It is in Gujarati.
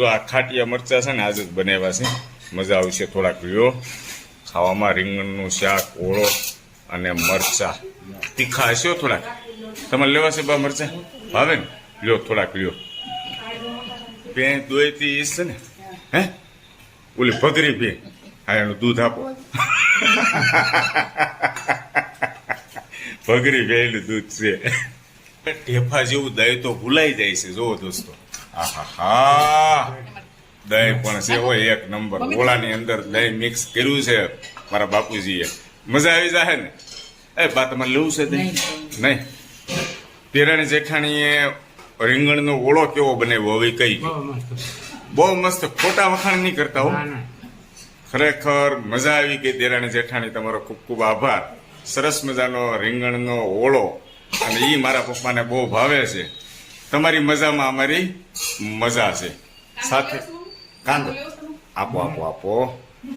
તો આ ખાટિયા મરચા છે ને આજે જ બનાવ્યા છે, મજા આવશે. થોડાક લ્યો ખાવામાં, રીંગણનું શાક, ઓળો અને મરચા તીખા હશે થોડાક. તમારે લેવા છે બા મરચા? ભાવે ને? લ્યો થોડાક લ્યો. બે દોયતી છે ને, હે ઓલી ભગરી બે, હા એનું દૂધ આપો. ભગરી ભેલું દૂધ છે. ઢેફા જેવું દહીં તો ભૂલાઈ જાય છે. જોવો દોસ્તો, આહા, દહીં પણ છે હોય એક નંબર. ઓળાની અંદર દહીં મિક્સ કર્યું છે મારા બાપુજીએ. મજા આવી જાય ને? એ બા તમારે લેવું છે દહીં? નહીં. દેરાણી જેઠાણીએ રીંગણનો ઓળો કેવો બનાવ્યો હવે કઈ? બહુ મસ્ત. ખોટા વખાણ નહીં કરતા હો, ખરેખર મજા આવી ગઈ. દેરાણી જેઠાણી તમારો ખૂબ ખૂબ આભાર. સરસ મજાનો રીંગણનો ઓળો, અને એ મારા પપ્પાને બહુ ભાવે છે. તમારી મજામાં અમારી મજા છે. સાથે કાંદો આપો આપો આપો.